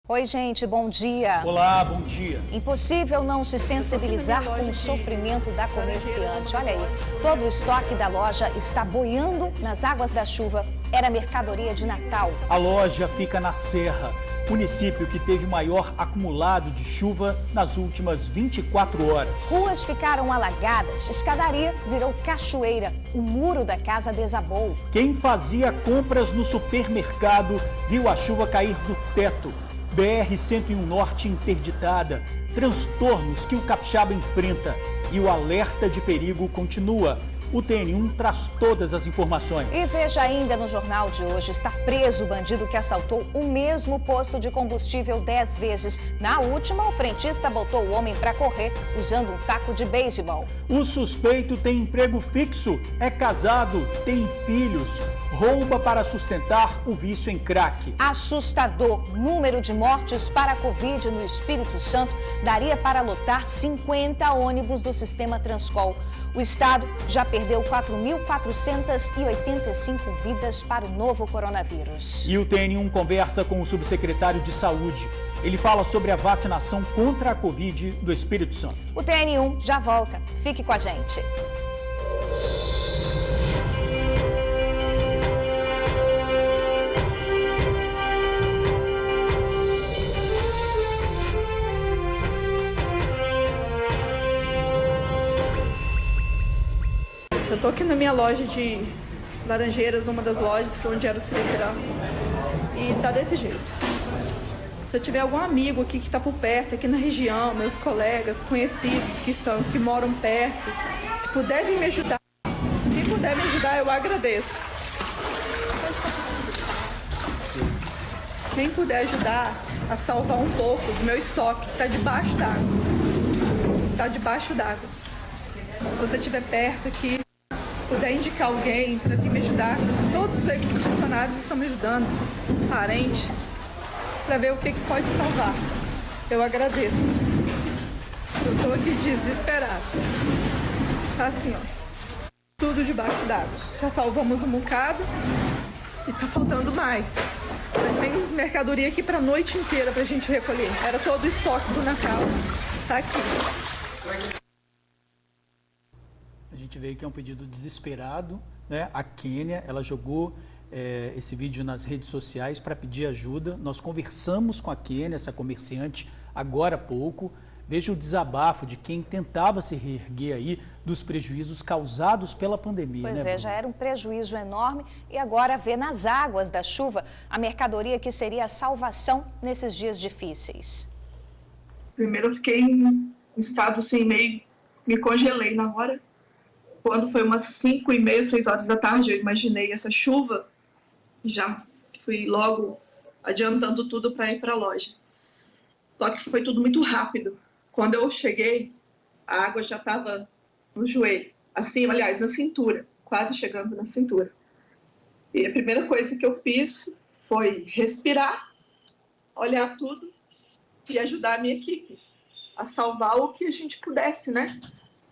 Oi, gente, bom dia. Olá, bom dia. Impossível não se sensibilizar com o sofrimento da comerciante. Olha aí, todo o estoque da loja está boiando nas águas da chuva. Era mercadoria de Natal. A loja fica na Serra, município que teve maior acumulado de chuva nas últimas 24 horas. Ruas ficaram alagadas, escadaria virou cachoeira, o muro da casa desabou. Quem fazia compras no supermercado viu a chuva cair do teto. BR-101 Norte interditada, transtornos que o capixaba enfrenta e o alerta de perigo continua. O TN1 traz todas as informações. E veja ainda no jornal de hoje, está preso o bandido que assaltou o mesmo posto de combustível 10 vezes. Na última, o frentista botou o homem para correr usando um taco de beisebol. O suspeito tem emprego fixo, é casado, tem filhos, rouba para sustentar o vício em crack. Assustador número de mortes para a Covid no Espírito Santo daria para lotar 50 ônibus do sistema Transcol. O estado já perdeu 4.485 vidas para o novo coronavírus. E o TN1 conversa com o subsecretário de Saúde. Ele fala sobre a vacinação contra a Covid do Espírito Santo. O TN1 já volta. Fique com a gente. Eu tô aqui na minha loja de Laranjeiras, uma das lojas que é onde era o Cileteral, e tá desse jeito. Se eu tiver algum amigo aqui que tá por perto, aqui na região, meus colegas, conhecidos que moram perto, se puder vir me ajudar, quem puder me ajudar, eu agradeço. Quem puder ajudar a salvar um pouco do meu estoque, que tá debaixo d'água. Tá debaixo d'água. Se você estiver perto aqui, puder indicar alguém para vir me ajudar, todos os funcionários estão me ajudando, parente, para ver o que pode salvar. Eu agradeço. Eu estou aqui desesperada. Tá assim, ó, tudo debaixo d'água. Já salvamos um bocado e tá faltando mais. Mas tem mercadoria aqui para a noite inteira para a gente recolher. Era todo o estoque do Natal. Tá aqui. A gente vê que é um pedido desesperado, né? A Kênia, ela jogou esse vídeo nas redes sociais para pedir ajuda. Nós conversamos com a Kênia, essa comerciante, agora há pouco. Veja o desabafo de quem tentava se reerguer aí dos prejuízos causados pela pandemia. Pois né, é, já era um prejuízo enorme e agora vê nas águas da chuva a mercadoria que seria a salvação nesses dias difíceis. Primeiro eu fiquei em estado assim, meio, me congelei na hora. Quando foi umas 5h30, 6 horas da tarde, eu imaginei essa chuva, já fui logo adiantando tudo para ir para a loja. Só que foi tudo muito rápido. Quando eu cheguei, a água já estava no joelho, assim, aliás, na cintura, quase chegando na cintura. E a primeira coisa que eu fiz foi respirar, olhar tudo e ajudar a minha equipe a salvar o que a gente pudesse, né?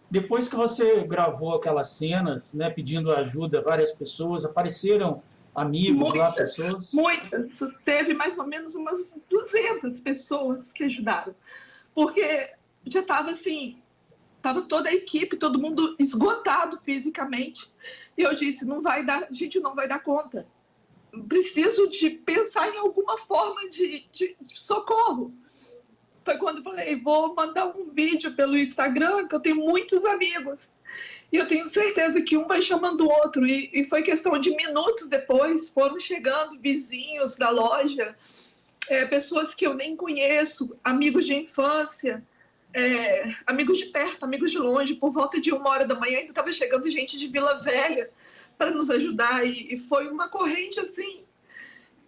Depois que você gravou aquelas cenas, né, pedindo ajuda a várias pessoas, apareceram amigos lá, pessoas? Muitas. Teve mais ou menos umas 200 pessoas que ajudaram. Porque já estava assim, estava toda a equipe, todo mundo esgotado fisicamente. E eu disse, não vai dar, a gente não vai dar conta. Preciso de pensar em alguma forma de socorro. Foi quando eu falei, vou mandar um vídeo pelo Instagram, que eu tenho muitos amigos. E eu tenho certeza que um vai chamando o outro. E foi questão de minutos depois, foram chegando vizinhos da loja, pessoas que eu nem conheço, amigos de infância, amigos de perto, amigos de longe. Por volta de 1h da manhã ainda estava chegando gente de Vila Velha para nos ajudar. E foi uma corrente assim,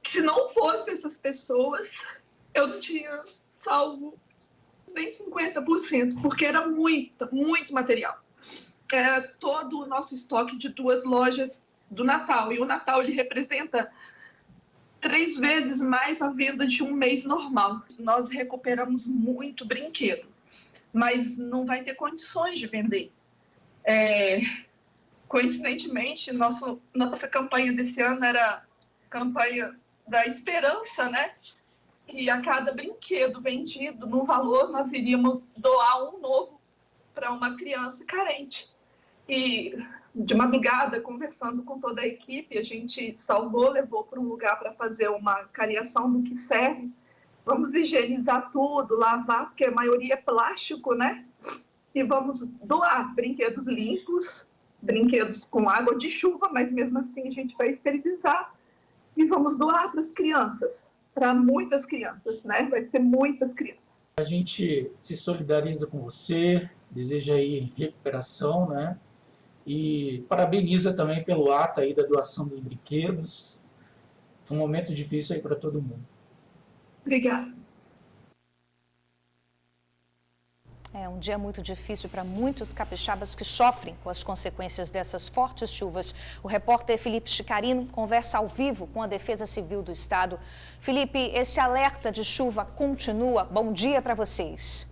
que se não fosse essas pessoas, eu não tinha salvo nem 50%, porque era muito material. Todo o nosso estoque de 2 lojas do Natal. E o Natal, ele representa 3 vezes mais a venda de um mês normal. Nós recuperamos muito brinquedo, mas não vai ter condições de vender. Coincidentemente, nossa campanha desse ano era a campanha da esperança, né? que a cada brinquedo vendido no valor nós iríamos doar um novo para uma criança carente. E de madrugada, conversando com toda a equipe, a gente salvou, levou para um lugar para fazer uma cariação do que serve. Vamos higienizar tudo, lavar, porque a maioria é plástico, né? E vamos doar brinquedos limpos, brinquedos com água de chuva, mas mesmo assim a gente vai esterilizar e vamos doar para as crianças, para muitas crianças, né? Vai ser muitas crianças. A gente se solidariza com você, deseja aí recuperação, né? E parabeniza também pelo ato aí da doação dos brinquedos. Um momento difícil aí para todo mundo. Obrigada. É um dia muito difícil para muitos capixabas que sofrem com as consequências dessas fortes chuvas. O repórter Felipe Chicarino conversa ao vivo com a Defesa Civil do Estado. Felipe, esse alerta de chuva continua. Bom dia para vocês.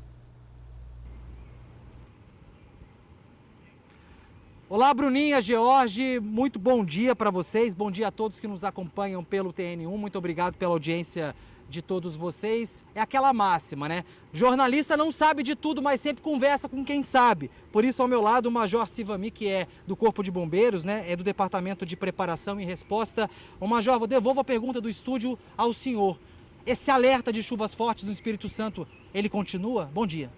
Olá, Bruninha, George, muito bom dia para vocês, bom dia a todos que nos acompanham pelo TN1, muito obrigado pela audiência de todos vocês. É aquela máxima, né? Jornalista não sabe de tudo, mas sempre conversa com quem sabe. Por isso, ao meu lado, o Major Silvami, que é do Corpo de Bombeiros, né? É do Departamento de Preparação e Resposta. Ô, Major, eu devolvo a pergunta do estúdio ao senhor. Esse alerta de chuvas fortes no Espírito Santo, ele continua? Bom dia.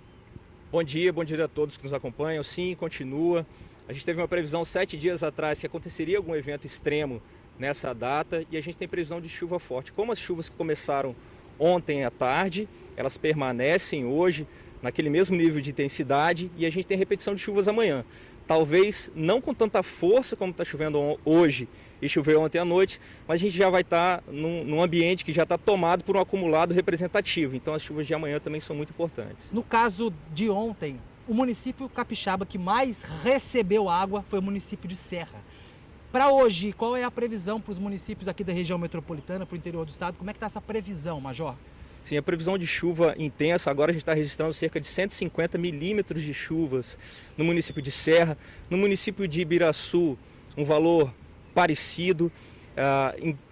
Bom dia a todos que nos acompanham. Sim, continua. A gente teve uma previsão 7 dias atrás que aconteceria algum evento extremo nessa data e a gente tem previsão de chuva forte. Como as chuvas que começaram ontem à tarde, elas permanecem hoje naquele mesmo nível de intensidade e a gente tem repetição de chuvas amanhã. Talvez não com tanta força como está chovendo hoje e choveu ontem à noite, mas a gente já vai estar num ambiente que já está tomado por um acumulado representativo. Então as chuvas de amanhã também são muito importantes. No caso de ontem, o município capixaba que mais recebeu água foi o município de Serra. Para hoje, qual é a previsão para os municípios aqui da região metropolitana, para o interior do estado? Como é que está essa previsão, Major? Sim, a previsão de chuva intensa, agora a gente está registrando cerca de 150 milímetros de chuvas no município de Serra. No município de Ibiraçu, um valor parecido.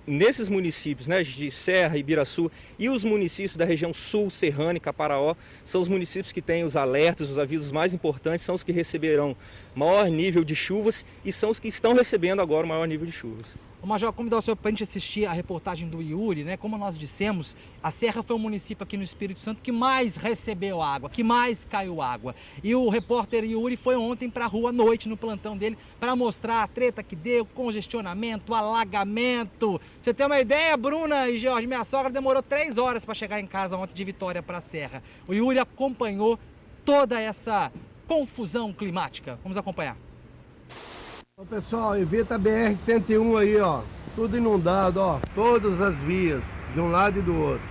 Nesses municípios, né, de Serra, Ibiraçu e os municípios da região sul, Serrana e Caparaó, são os municípios que têm os alertas, os avisos mais importantes, são os que receberão maior nível de chuvas e são os que estão recebendo agora o maior nível de chuvas. Ô, Major, convidar o senhor para a gente assistir a reportagem do Yuri, né? Como nós dissemos, a Serra foi um município aqui no Espírito Santo que mais recebeu água, que mais caiu água. E o repórter Yuri foi ontem para a rua à noite, no plantão dele, para mostrar a treta que deu, congestionamento, alagamento. Você tem uma ideia, Bruna e George, minha sogra demorou 3 horas para chegar em casa ontem de Vitória para a Serra. O Yuri acompanhou toda essa confusão climática. Vamos acompanhar. Ô pessoal, evita a BR-101 aí, ó, tudo inundado, ó, todas as vias, de um lado e do outro.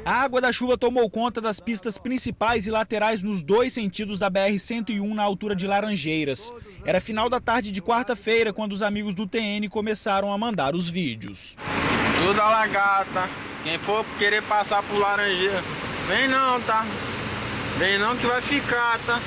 A água da chuva tomou conta das pistas principais e laterais nos 2 sentidos da BR-101 na altura de Laranjeiras. Era final da tarde de quarta-feira quando os amigos do TN começaram a mandar os vídeos. Tudo alagado, tá? Quem for querer passar por Laranjeiras, vem não, tá? Vem não que vai ficar, tá?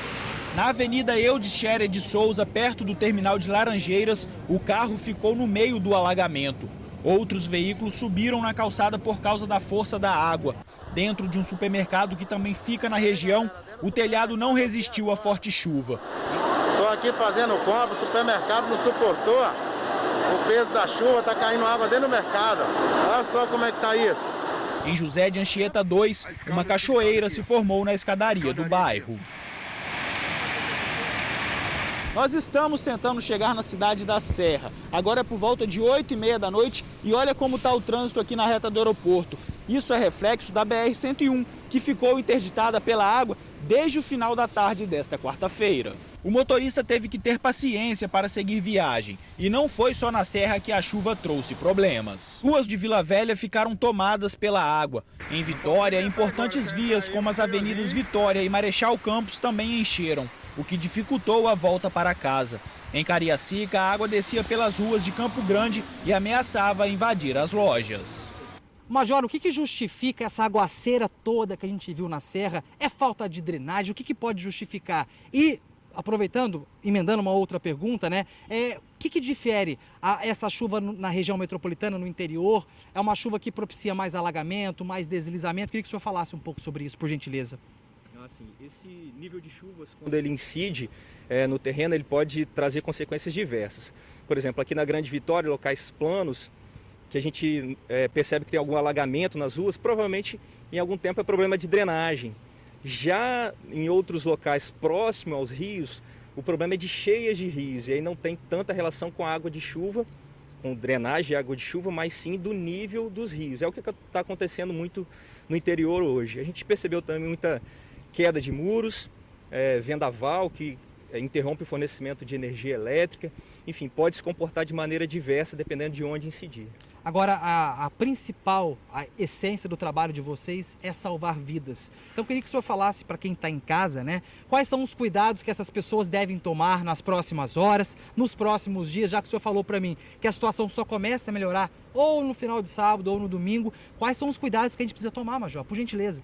Na Avenida Eudes Scherer de Souza, perto do terminal de Laranjeiras, o carro ficou no meio do alagamento. Outros veículos subiram na calçada por causa da força da água. Dentro de um supermercado que também fica na região, o telhado não resistiu à forte chuva. Estou aqui fazendo compra, o supermercado não suportou. O peso da chuva, está caindo água dentro do mercado. Olha só como é que está isso. Em José de Anchieta 2, uma cachoeira se formou na escadaria do bairro. Nós estamos tentando chegar na cidade da Serra. Agora é por volta de 8h30 da noite e olha como está o trânsito aqui na reta do aeroporto. Isso é reflexo da BR-101, que ficou interditada pela água desde o final da tarde desta quarta-feira. O motorista teve que ter paciência para seguir viagem. E não foi só na Serra que a chuva trouxe problemas. Ruas de Vila Velha ficaram tomadas pela água. Em Vitória, importantes vias como as avenidas Vitória e Marechal Campos também encheram, o que dificultou a volta para casa. Em Cariacica, a água descia pelas ruas de Campo Grande e ameaçava invadir as lojas. Major, o que justifica essa aguaceira toda que a gente viu na Serra? É falta de drenagem? O que pode justificar? E aproveitando, emendando uma outra pergunta, né? O que difere essa chuva na região metropolitana, no interior? É uma chuva que propicia mais alagamento, mais deslizamento? Queria que o senhor falasse um pouco sobre isso, por gentileza. Assim, esse nível de chuvas, quando ele incide no terreno, ele pode trazer consequências diversas. Por exemplo, aqui na Grande Vitória, locais planos, que a gente percebe que tem algum alagamento nas ruas, provavelmente em algum tempo é problema de drenagem. Já em outros locais próximos aos rios, o problema é de cheias de rios, e aí não tem tanta relação com a água de chuva, com drenagem de água de chuva, mas sim do nível dos rios. É o que está acontecendo muito no interior hoje. A gente percebeu também muita queda de muros, vendaval que interrompe o fornecimento de energia elétrica, enfim, pode se comportar de maneira diversa dependendo de onde incidir. Agora, a principal, a essência do trabalho de vocês é salvar vidas. Então, eu queria que o senhor falasse para quem está em casa, né? Quais são os cuidados que essas pessoas devem tomar nas próximas horas, nos próximos dias, já que o senhor falou para mim que a situação só começa a melhorar ou no final de sábado ou no domingo. Quais são os cuidados que a gente precisa tomar, Major, por gentileza?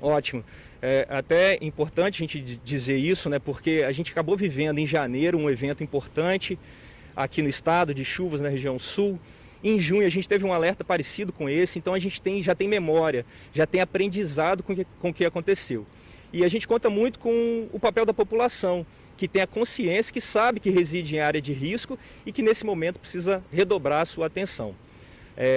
Ótimo. É até importante a gente dizer isso, né? Porque a gente acabou vivendo em janeiro um evento importante aqui no estado de chuvas na região sul. Em junho a gente teve um alerta parecido com esse, então a gente já tem memória, já tem aprendizado com o que aconteceu. E a gente conta muito com o papel da população, que tem a consciência, que sabe que reside em área de risco e que nesse momento precisa redobrar a sua atenção.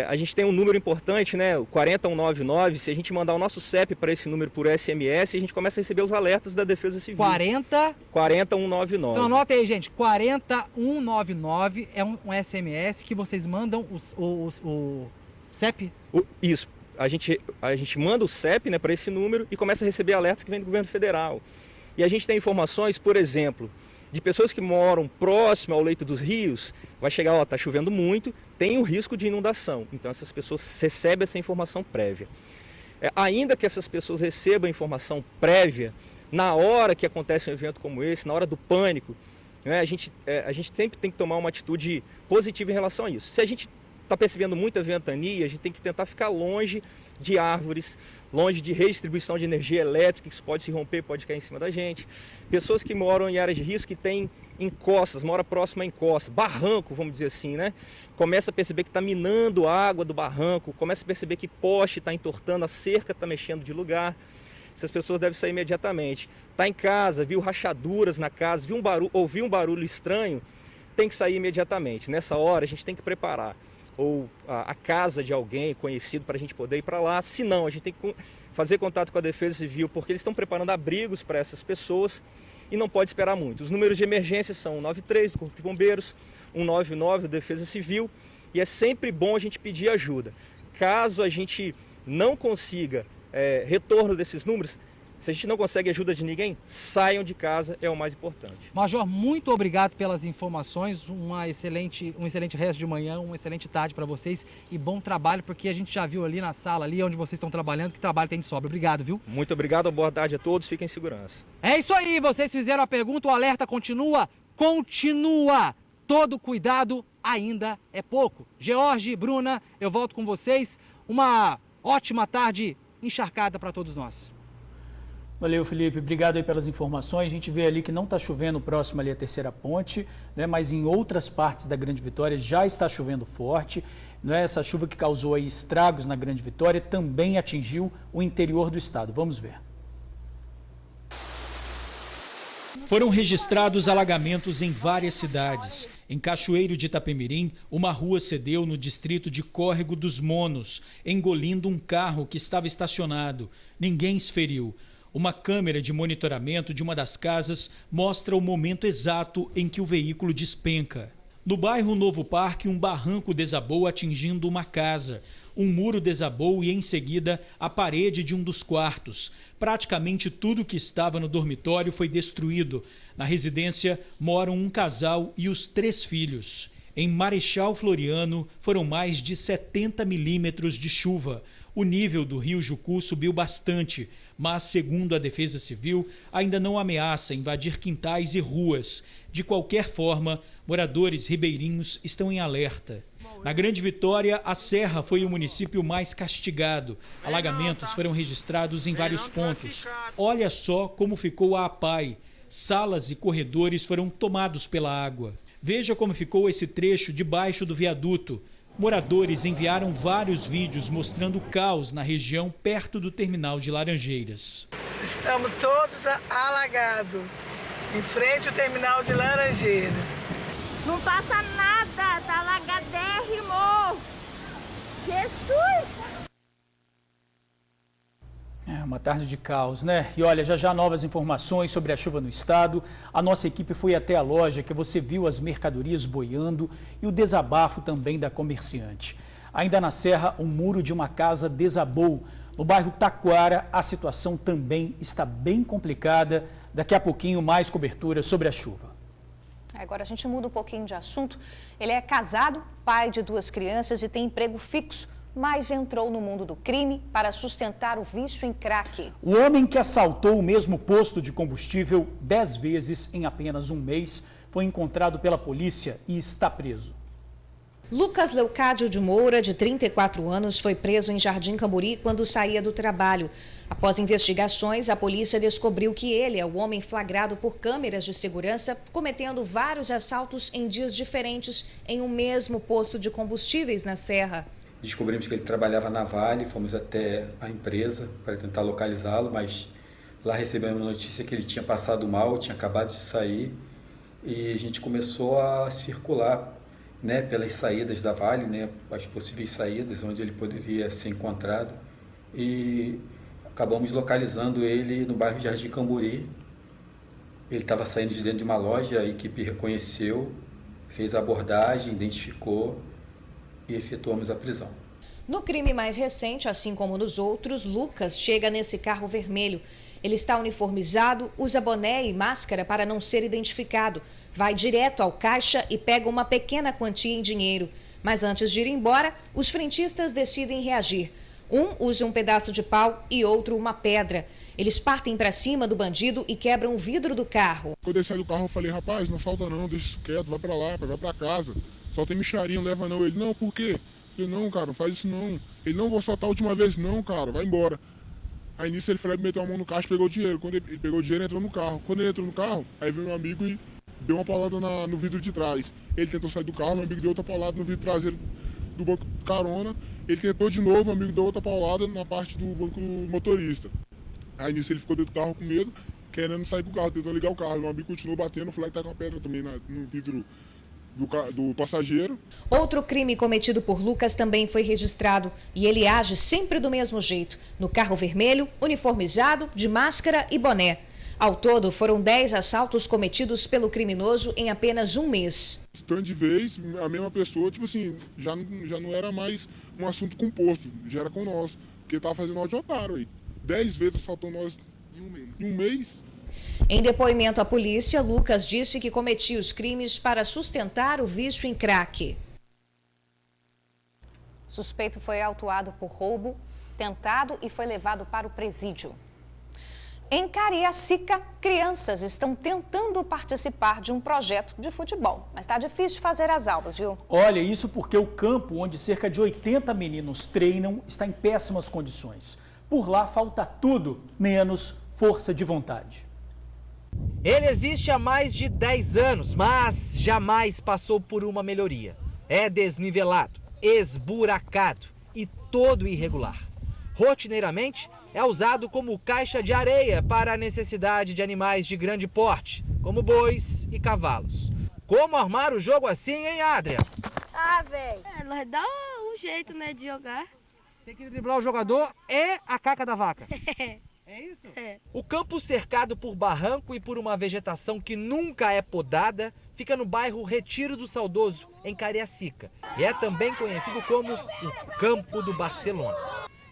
A gente tem um número importante, né, o 40199, se a gente mandar o nosso CEP para esse número por SMS, a gente começa a receber os alertas da Defesa Civil. 40199. Então anota aí, gente, 40199 é um SMS que vocês mandam o CEP? Isso, a gente manda o CEP, né, para esse número e começa a receber alertas que vêm do governo federal. E a gente tem informações, por exemplo, de pessoas que moram próximo ao leito dos rios, vai chegar, está chovendo muito, tem o risco de inundação. Então essas pessoas recebem essa informação prévia. Ainda que essas pessoas recebam a informação prévia, na hora que acontece um evento como esse, na hora do pânico, né, a gente sempre tem que tomar uma atitude positiva em relação a isso. Se a gente está percebendo muita ventania, a gente tem que tentar ficar longe de árvores, longe de redistribuição de energia elétrica, que isso pode se romper, pode cair em cima da gente. Pessoas que moram em áreas de risco, que têm encostas, mora próximo a encostas, barranco, vamos dizer assim, né? Começa a perceber que está minando a água do barranco, começa a perceber que poste está entortando, a cerca está mexendo de lugar. Essas pessoas devem sair imediatamente. Está em casa, viu rachaduras na casa, ouviu um barulho estranho, tem que sair imediatamente. Nessa hora a gente tem que preparar ou a casa de alguém conhecido para a gente poder ir para lá. Se não, a gente tem que fazer contato com a Defesa Civil, porque eles estão preparando abrigos para essas pessoas e não pode esperar muito. Os números de emergência são 193 do Corpo de Bombeiros, 199 da Defesa Civil, e é sempre bom a gente pedir ajuda. Caso a gente não consiga retorno desses números, se a gente não consegue ajuda de ninguém, saiam de casa, é o mais importante. Major, muito obrigado pelas informações, um excelente resto de manhã, uma excelente tarde para vocês e bom trabalho, porque a gente já viu ali na sala, ali onde vocês estão trabalhando, que trabalho tem de sobra. Obrigado, viu? Muito obrigado, boa tarde a todos, fiquem em segurança. É isso aí, vocês fizeram a pergunta, o alerta continua? Continua! Todo cuidado ainda é pouco. George e Bruna, eu volto com vocês. Uma ótima tarde encharcada para todos nós. Valeu, Felipe. Obrigado aí pelas informações. A gente vê ali que não está chovendo próximo ali à Terceira Ponte, né? Mas em outras partes da Grande Vitória já está chovendo forte. Né? Essa chuva que causou aí estragos na Grande Vitória também atingiu o interior do estado. Vamos ver. Foram registrados alagamentos em várias cidades. Em Cachoeiro de Itapemirim, uma rua cedeu no distrito de Córrego dos Monos, engolindo um carro que estava estacionado. Ninguém se feriu. Uma câmera de monitoramento de uma das casas mostra o momento exato em que o veículo despenca. No bairro Novo Parque, um barranco desabou atingindo uma casa. Um muro desabou e, em seguida, a parede de um dos quartos. Praticamente tudo que estava no dormitório foi destruído. Na residência moram um casal e os 3 filhos. Em Marechal Floriano, foram mais de 70 milímetros de chuva. O nível do rio Jucu subiu bastante, mas, segundo a Defesa Civil, ainda não ameaça invadir quintais e ruas. De qualquer forma, moradores ribeirinhos estão em alerta. Na Grande Vitória, a Serra foi o município mais castigado. Alagamentos foram registrados em vários pontos. Olha só como ficou a APAI. salas e corredores foram tomados pela água. Veja como ficou esse trecho debaixo do viaduto. Moradores enviaram vários vídeos mostrando o caos na região perto do terminal de Laranjeiras. Estamos todos alagados, em frente ao terminal de Laranjeiras. Não passa nada, tá alagadérrimo. Jesus! É uma tarde de caos, né? E olha, já novas informações sobre a chuva no estado. A nossa equipe foi até a loja que você viu as mercadorias boiando e o desabafo também da comerciante. Ainda na Serra, um muro de uma casa desabou. No bairro Taquara, a situação também está bem complicada. Daqui a pouquinho, mais cobertura sobre a chuva. Agora a gente muda um pouquinho de assunto. Ele é casado, pai de 2 crianças e tem emprego fixo, mas entrou no mundo do crime para sustentar o vício em crack. O homem que assaltou o mesmo posto de combustível 10 vezes em apenas um mês foi encontrado pela polícia e está preso. Lucas Leucádio de Moura, de 34 anos, foi preso em Jardim Camburi quando saía do trabalho. Após investigações, a polícia descobriu que ele é o homem flagrado por câmeras de segurança, cometendo vários assaltos em dias diferentes em um mesmo posto de combustíveis na Serra. Descobrimos que ele trabalhava na Vale, fomos até a empresa para tentar localizá-lo, mas lá recebemos a notícia que ele tinha passado mal, tinha acabado de sair e a gente começou a circular, né, pelas saídas da Vale, né, as possíveis saídas onde ele poderia ser encontrado e acabamos localizando ele no bairro Jardim Camburi. Ele estava saindo de dentro de uma loja, a equipe reconheceu, fez a abordagem, identificou e efetuamos a prisão. No crime mais recente, assim como nos outros, Lucas chega nesse carro vermelho. Ele está uniformizado, usa boné e máscara para não ser identificado. Vai direto ao caixa e pega uma pequena quantia em dinheiro. Mas antes de ir embora, os frentistas decidem reagir. Um usa um pedaço de pau e outro uma pedra. Eles partem para cima do bandido e quebram o vidro do carro. Quando eu saí do carro, eu falei, rapaz, não assalta não, deixa isso quieto, vai para lá, vai para casa. Só tem micharia, não leva não. Ele, não, por quê? Eu, não, cara, não faz isso não. Ele, não, vou assaltar a última vez. Não, cara, vai embora. Aí nisso ele foi, meteu a mão no caixa e pegou o dinheiro. Quando ele pegou o dinheiro, entrou no carro. Quando ele entrou no carro, aí veio meu amigo e deu uma paulada no vidro de trás. Ele tentou sair do carro, meu amigo deu outra paulada no vidro traseiro do banco de carona. Ele tentou de novo, meu amigo deu outra paulada na parte do banco do motorista. Aí nisso ele ficou dentro do carro com medo, querendo sair do carro, tentou ligar o carro. Meu amigo continuou batendo, foi lá e tá com a pedra também no vidro do passageiro. Outro crime cometido por Lucas também foi registrado e ele age sempre do mesmo jeito, no carro vermelho, uniformizado, de máscara e boné. Ao todo, foram 10 assaltos cometidos pelo criminoso em apenas um mês. Tanto de vez, a mesma pessoa, tipo assim, já não era mais um assunto composto, já era com nós, porque tava fazendo nós de otário aí. 10 vezes assaltou nós em um mês. Em depoimento à polícia, Lucas disse que cometia os crimes para sustentar o vício em crack. O suspeito foi autuado por roubo, tentado e foi levado para o presídio. Em Cariacica, crianças estão tentando participar de um projeto de futebol, mas está difícil fazer as aulas, viu? Olha, isso porque o campo onde cerca de 80 meninos treinam está em péssimas condições. Por lá falta tudo, menos força de vontade. Ele existe há mais de 10 anos, mas jamais passou por uma melhoria. É desnivelado, esburacado e todo irregular. Rotineiramente, é usado como caixa de areia para a necessidade de animais de grande porte, como bois e cavalos. Como armar o jogo assim, hein, Adria? Ah, velho. Nós dá um jeito, né, de jogar. Tem que driblar o jogador e a caca da vaca. É isso? É. O campo cercado por barranco e por uma vegetação que nunca é podada fica no bairro Retiro do Saudoso, em Cariacica. E é também conhecido como o Campo do Barcelona.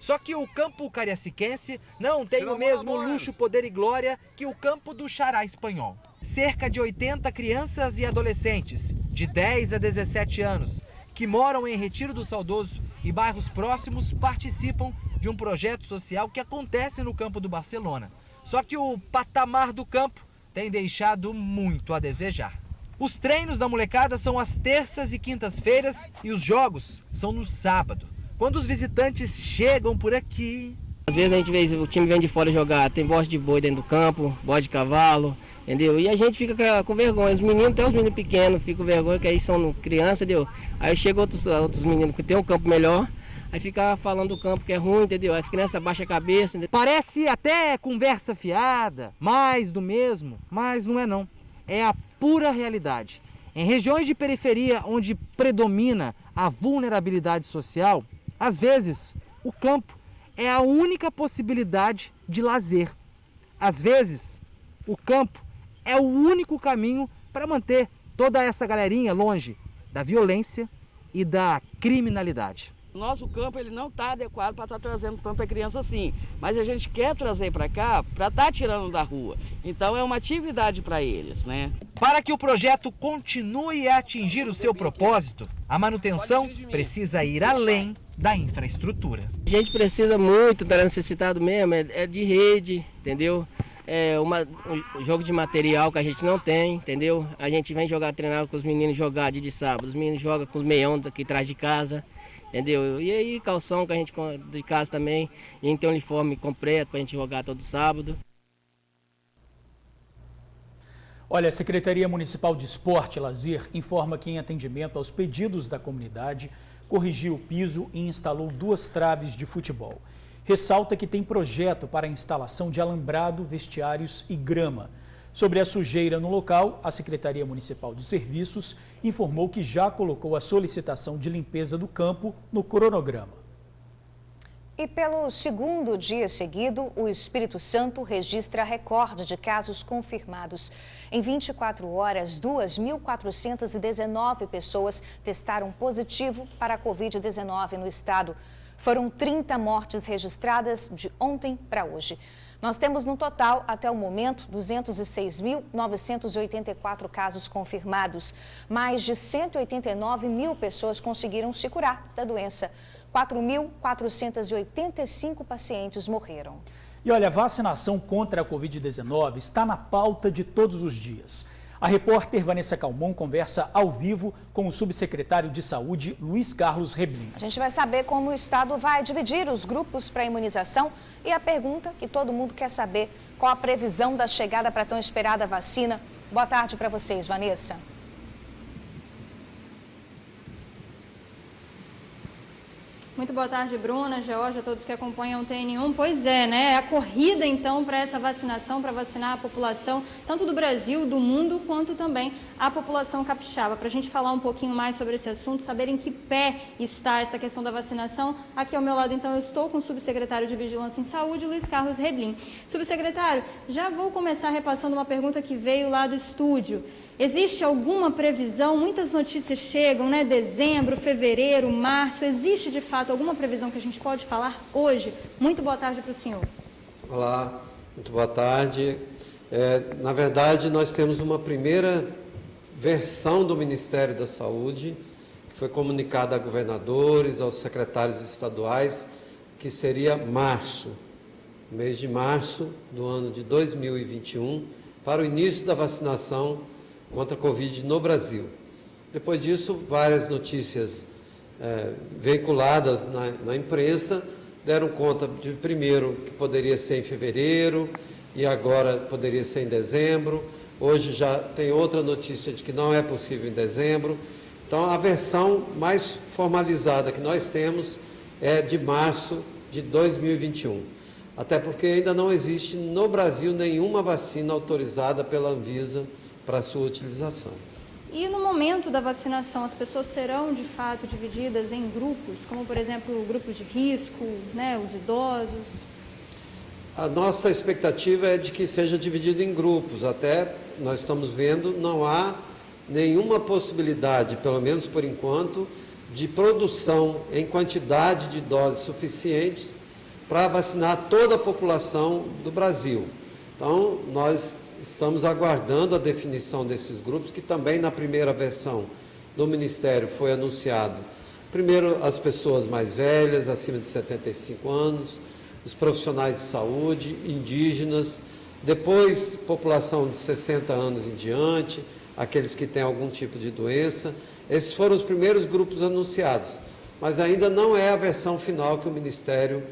Só que o campo cariaciquense não tem o mesmo luxo, poder e glória que o campo do Xará espanhol. Cerca de 80 crianças e adolescentes, de 10 a 17 anos, que moram em Retiro do Saudoso e bairros próximos participam de um projeto social que acontece no campo do Barcelona. Só que o patamar do campo tem deixado muito a desejar. Os treinos da molecada são às terças e quintas-feiras e os jogos são no sábado. Quando os visitantes chegam por aqui... Às vezes a gente vê o time vem de fora jogar, tem bode de boi dentro do campo, bode de cavalo, entendeu? E a gente fica com vergonha, os meninos, até os meninos pequenos ficam com vergonha, que aí são crianças, entendeu? Aí chegam outros meninos que tem um campo melhor, aí fica falando do campo que é ruim, entendeu? As crianças baixam a cabeça, entendeu? Parece até conversa fiada, mais do mesmo, mas não é não. É a pura realidade. Em regiões de periferia onde predomina a vulnerabilidade social, às vezes o campo é a única possibilidade de lazer. Às vezes o campo é o único caminho para manter toda essa galerinha longe da violência e da criminalidade. O nosso campo ele não está adequado para estar trazendo tanta criança assim, mas a gente quer trazer para cá para estar tirando da rua. Então é uma atividade para eles, né? Para que o projeto continue a atingir o seu propósito, a manutenção precisa ir além da infraestrutura. A gente precisa muito, está necessitado mesmo, é de rede, entendeu? É um jogo de material que a gente não tem, entendeu? A gente vem treinar com os meninos, jogar dia de sábado, os meninos jogam com os meião aqui atrás de casa. Entendeu? E aí calção que a gente de casa também, e a gente tem um uniforme completo para a gente jogar todo sábado. Olha, a Secretaria Municipal de Esporte e Lazer informa que em atendimento aos pedidos da comunidade, corrigiu o piso e instalou 2 traves de futebol. Ressalta que tem projeto para a instalação de alambrado, vestiários e grama. Sobre a sujeira no local, a Secretaria Municipal de Serviços informou que já colocou a solicitação de limpeza do campo no cronograma. E pelo segundo dia seguido, o Espírito Santo registra recorde de casos confirmados. Em 24 horas, 2.419 pessoas testaram positivo para a Covid-19 no estado. Foram 30 mortes registradas de ontem para hoje. Nós temos no total, até o momento, 206.984 casos confirmados. Mais de 189 mil pessoas conseguiram se curar da doença. 4.485 pacientes morreram. E olha, a vacinação contra a Covid-19 está na pauta de todos os dias. A repórter Vanessa Calmon conversa ao vivo com o subsecretário de Saúde, Luiz Carlos Reblin. A gente vai saber como o estado vai dividir os grupos para a imunização e a pergunta que todo mundo quer saber, qual a previsão da chegada para a tão esperada vacina. Boa tarde para vocês, Vanessa. Muito boa tarde, Bruna, Georgia, todos que acompanham o TN1. Pois é, né? A corrida, então, para essa vacinação, para vacinar a população, tanto do Brasil, do mundo, quanto também a população capixaba. Para a gente falar um pouquinho mais sobre esse assunto, saber em que pé está essa questão da vacinação, aqui ao meu lado, então, eu estou com o subsecretário de Vigilância em Saúde, Luiz Carlos Reblin. Subsecretário, já vou começar repassando uma pergunta que veio lá do estúdio. Existe alguma previsão? Muitas notícias chegam, né? Dezembro, fevereiro, março. Existe, de fato, alguma previsão que a gente pode falar hoje? Muito boa tarde para o senhor. Olá, muito boa tarde. Na verdade, nós temos uma primeira versão do Ministério da Saúde, que foi comunicada a governadores, aos secretários estaduais, que seria março, mês de março do ano de 2021, para o início da vacinação contra a Covid no Brasil. Depois disso, várias notícias veiculadas na imprensa deram conta de, primeiro, que poderia ser em fevereiro e agora poderia ser em dezembro. Hoje já tem outra notícia de que não é possível em dezembro. Então, a versão mais formalizada que nós temos é de março de 2021. Até porque ainda não existe no Brasil nenhuma vacina autorizada pela Anvisa para sua utilização. E no momento da vacinação, as pessoas serão, de fato, divididas em grupos, como, por exemplo, grupos de risco, né, os idosos? A nossa expectativa é de que seja dividido em grupos. Até nós estamos vendo, não há nenhuma possibilidade, pelo menos por enquanto, de produção em quantidade de doses suficientes para vacinar toda a população do Brasil. Então, nós estamos aguardando a definição desses grupos, que também na primeira versão do Ministério foi anunciado. Primeiro, as pessoas mais velhas, acima de 75 anos, os profissionais de saúde, indígenas, depois população de 60 anos em diante, aqueles que têm algum tipo de doença. Esses foram os primeiros grupos anunciados, mas ainda não é a versão final que o Ministério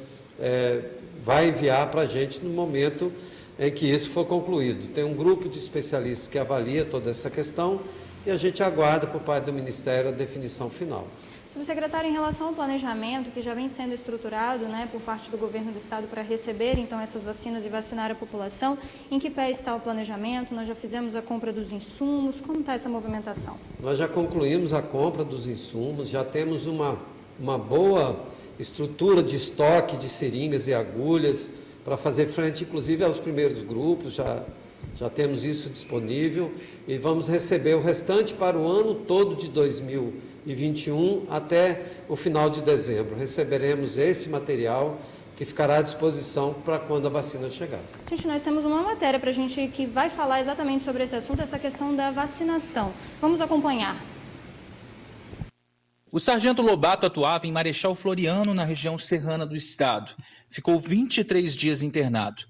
vai enviar para a gente no momento em que isso for concluído. Tem um grupo de especialistas que avalia toda essa questão e a gente aguarda por parte do Ministério a definição final. Subsecretário, em relação ao planejamento que já vem sendo estruturado, né, por parte do governo do estado para receber então essas vacinas e vacinar a população, em que pé está o planejamento? Nós já fizemos a compra dos insumos, como está essa movimentação? Nós já concluímos a compra dos insumos, já temos uma boa estrutura de estoque de seringas e agulhas para fazer frente inclusive aos primeiros grupos, já temos isso disponível e vamos receber o restante para o ano todo de 2021 até o final de dezembro. Receberemos esse material que ficará à disposição para quando a vacina chegar. Gente, nós temos uma matéria para a gente que vai falar exatamente sobre esse assunto, essa questão da vacinação. Vamos acompanhar. O sargento Lobato atuava em Marechal Floriano, na região serrana do estado. Ficou 23 dias internado.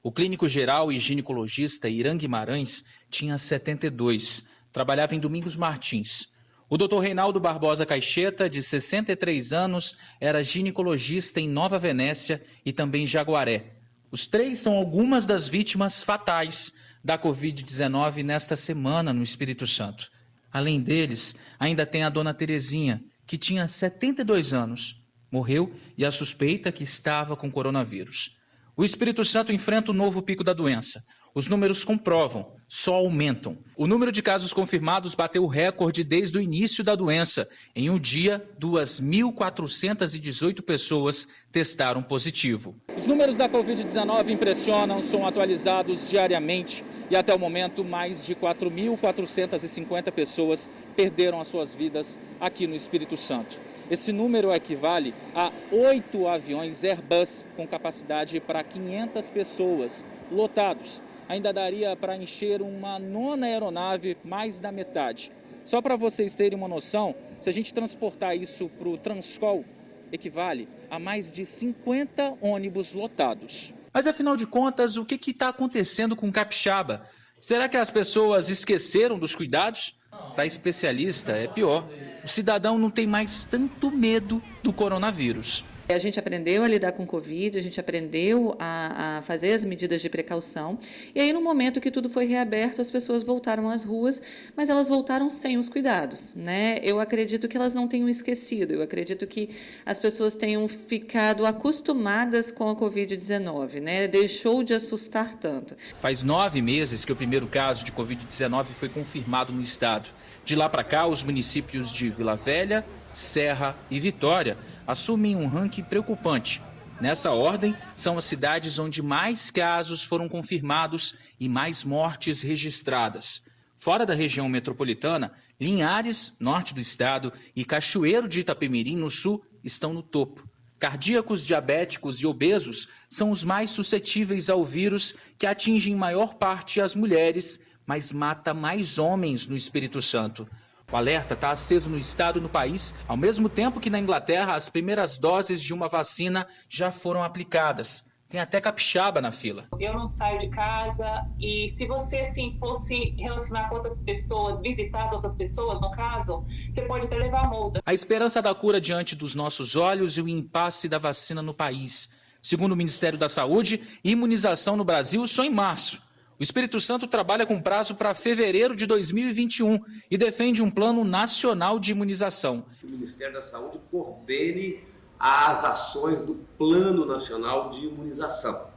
O clínico geral e ginecologista Irã Guimarães tinha 72. Trabalhava em Domingos Martins. O Dr. Reinaldo Barbosa Caixeta, de 63 anos, era ginecologista em Nova Venécia e também Jaguaré. Os três são algumas das vítimas fatais da Covid-19 nesta semana no Espírito Santo. Além deles, ainda tem a dona Terezinha, que tinha 72 anos. Morreu e a suspeita que estava com coronavírus. O Espírito Santo enfrenta o novo pico da doença. Os números comprovam, só aumentam. O número de casos confirmados bateu o recorde desde o início da doença. Em um dia, 2.418 pessoas testaram positivo. Os números da Covid-19 impressionam, são atualizados diariamente e até o momento mais de 4.450 pessoas perderam as suas vidas aqui no Espírito Santo. Esse número equivale a 8 aviões Airbus com capacidade para 500 pessoas, lotados. Ainda daria para encher uma 9ª aeronave, mais da metade. Só para vocês terem uma noção, se a gente transportar isso para o Transcol, equivale a mais de 50 ônibus lotados. Mas afinal de contas, o que está acontecendo com Capixaba? Será que as pessoas esqueceram dos cuidados? Para especialista, é pior. O cidadão não tem mais tanto medo do coronavírus. A gente aprendeu a lidar com o Covid, a gente aprendeu a fazer as medidas de precaução. E aí, no momento que tudo foi reaberto, as pessoas voltaram às ruas, mas elas voltaram sem os cuidados, né? Eu acredito que elas não tenham esquecido, eu acredito que as pessoas tenham ficado acostumadas com a Covid-19, né? Deixou de assustar tanto. Faz 9 meses que o primeiro caso de Covid-19 foi confirmado no estado. De lá para cá, os municípios de Vila Velha, Serra e Vitória assumem um ranking preocupante. Nessa ordem, são as cidades onde mais casos foram confirmados e mais mortes registradas. Fora da região metropolitana, Linhares, norte do estado, e Cachoeiro de Itapemirim, no sul, estão no topo. Cardíacos, diabéticos e obesos são os mais suscetíveis ao vírus, que atinge em maior parte as mulheres, mas mata mais homens no Espírito Santo. O alerta está aceso no estado e no país, ao mesmo tempo que na Inglaterra as primeiras doses de uma vacina já foram aplicadas. Tem até capixaba na fila. Eu não saio de casa e se você assim, fosse relacionar com outras pessoas, visitar as outras pessoas, no caso, você pode até levar multa. A esperança da cura diante dos nossos olhos e o impasse da vacina no país. Segundo o Ministério da Saúde, imunização no Brasil só em março. O Espírito Santo trabalha com prazo para fevereiro de 2021 e defende um plano nacional de imunização. O Ministério da Saúde coordene as ações do Plano Nacional de Imunização,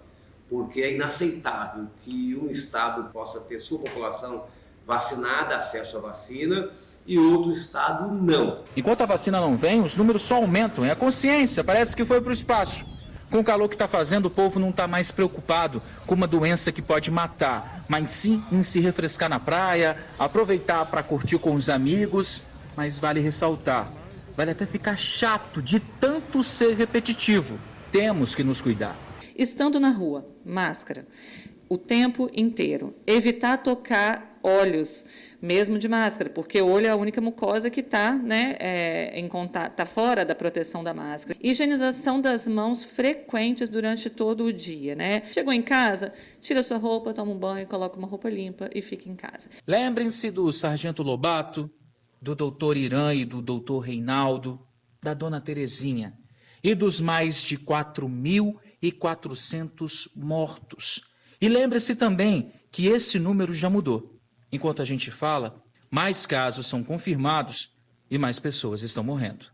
porque é inaceitável que um estado possa ter sua população vacinada, acesso à vacina, e outro estado não. Enquanto a vacina não vem, os números só aumentam. É a consciência, parece que foi para o espaço. Com o calor que está fazendo, o povo não está mais preocupado com uma doença que pode matar, mas sim em se refrescar na praia, aproveitar para curtir com os amigos. Mas vale ressaltar, vale até ficar chato de tanto ser repetitivo. Temos que nos cuidar. Estando na rua, máscara, o tempo inteiro. Evitar tocar olhos, mesmo de máscara, porque o olho é a única mucosa que está em contato, está fora da proteção da máscara. Higienização das mãos frequentes durante todo o dia, né? Chegou em casa, tira sua roupa, toma um banho, coloca uma roupa limpa e fica em casa. Lembrem-se do sargento Lobato, do doutor Irã e do doutor Reinaldo, da dona Terezinha e dos mais de 4.400 mortos. E lembre-se também que esse número já mudou. Enquanto a gente fala, mais casos são confirmados e mais pessoas estão morrendo.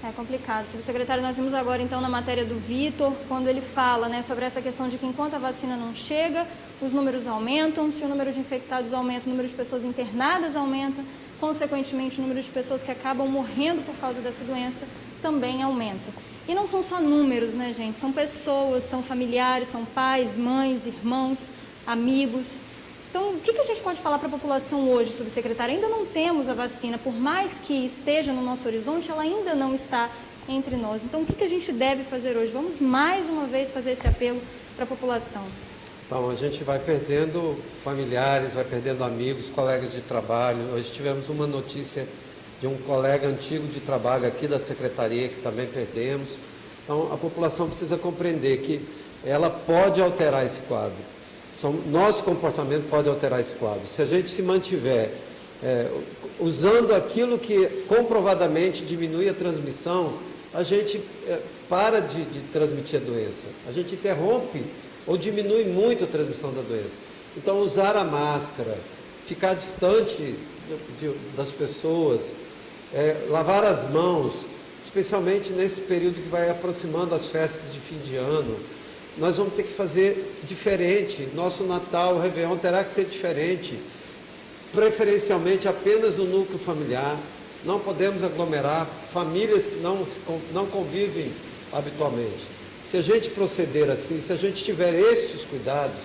É complicado. Subsecretário, nós vimos agora então na matéria do Vitor, quando ele fala, né, sobre essa questão de que enquanto a vacina não chega, os números aumentam, se o número de infectados aumenta, o número de pessoas internadas aumenta, consequentemente o número de pessoas que acabam morrendo por causa dessa doença também aumenta. E não são só números, né, gente? São pessoas, são familiares, são pais, mães, irmãos, amigos. Então, o que a gente pode falar para a população hoje, subsecretário? Ainda não temos a vacina, por mais que esteja no nosso horizonte, ela ainda não está entre nós. Então, o que a gente deve fazer hoje? Vamos mais uma vez fazer esse apelo para a população. Então, a gente vai perdendo familiares, vai perdendo amigos, colegas de trabalho. Hoje tivemos uma notícia de um colega antigo de trabalho aqui da Secretaria, que também perdemos. Então, a população precisa compreender que ela pode alterar esse quadro. Nosso comportamento pode alterar esse quadro. Se a gente se mantiver usando aquilo que comprovadamente diminui a transmissão, a gente para de transmitir a doença. A gente interrompe ou diminui muito a transmissão da doença. Então, usar a máscara, ficar distante das pessoas, lavar as mãos, especialmente nesse período que vai aproximando as festas de fim de ano. Nós vamos ter que fazer diferente. Nosso Natal, o Réveillon terá que ser diferente. Preferencialmente apenas o núcleo familiar. Não podemos aglomerar famílias que não convivem habitualmente. Se a gente proceder assim, se a gente tiver estes cuidados,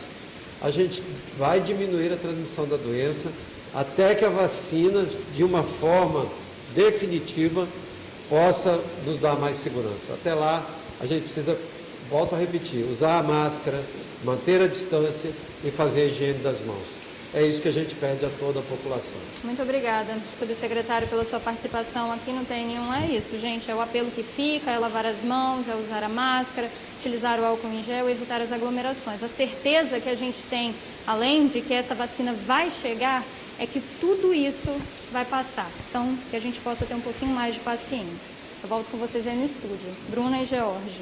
a gente vai diminuir a transmissão da doença até que a vacina, de uma forma definitiva, possa nos dar mais segurança. Até lá, a gente precisa, volto a repetir, usar a máscara, manter a distância e fazer a higiene das mãos. É isso que a gente pede a toda a população. Muito obrigada, subsecretário, pela sua participação aqui no TN1. É isso, gente, é o apelo que fica, é lavar as mãos, é usar a máscara, utilizar o álcool em gel e evitar as aglomerações. A certeza que a gente tem, além de que essa vacina vai chegar, é que tudo isso vai passar. Então, que a gente possa ter um pouquinho mais de paciência. Eu volto com vocês aí no estúdio. Bruna e George.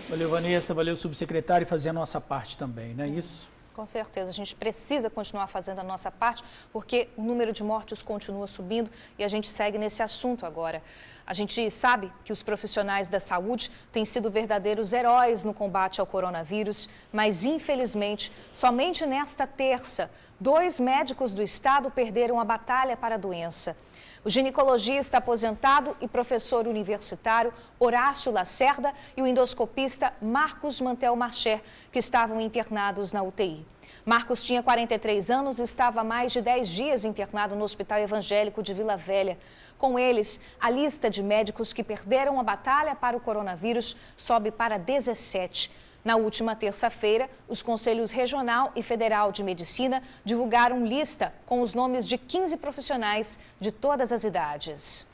Valeu, Vanessa. Valeu, subsecretário, e fazer a nossa parte também, não é isso? Com certeza, a gente precisa continuar fazendo a nossa parte, porque o número de mortes continua subindo e a gente segue nesse assunto agora. A gente sabe que os profissionais da saúde têm sido verdadeiros heróis no combate ao coronavírus, mas infelizmente, somente nesta terça, 2 médicos do estado perderam a batalha para a doença. O ginecologista aposentado e professor universitário Horácio Lacerda e o endoscopista Marcos Mantel Marcher, que estavam internados na UTI. Marcos tinha 43 anos e estava há mais de 10 dias internado no Hospital Evangélico de Vila Velha. Com eles, a lista de médicos que perderam a batalha para o coronavírus sobe para 17. Na última terça-feira, os Conselhos Regional e Federal de Medicina divulgaram lista com os nomes de 15 profissionais de todas as idades.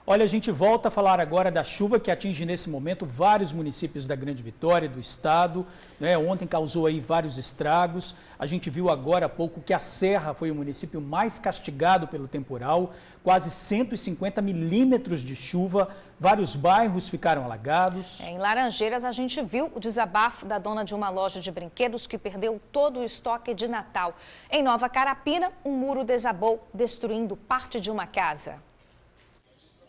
Olha, a gente volta a falar agora da chuva que atinge nesse momento vários municípios da Grande Vitória, do estado, né? Ontem causou aí vários estragos. A gente viu agora há pouco que a Serra foi o município mais castigado pelo temporal, quase 150 milímetros de chuva, vários bairros ficaram alagados. Em Laranjeiras, a gente viu o desabafo da dona de uma loja de brinquedos que perdeu todo o estoque de Natal. Em Nova Carapina, um muro desabou, destruindo parte de uma casa.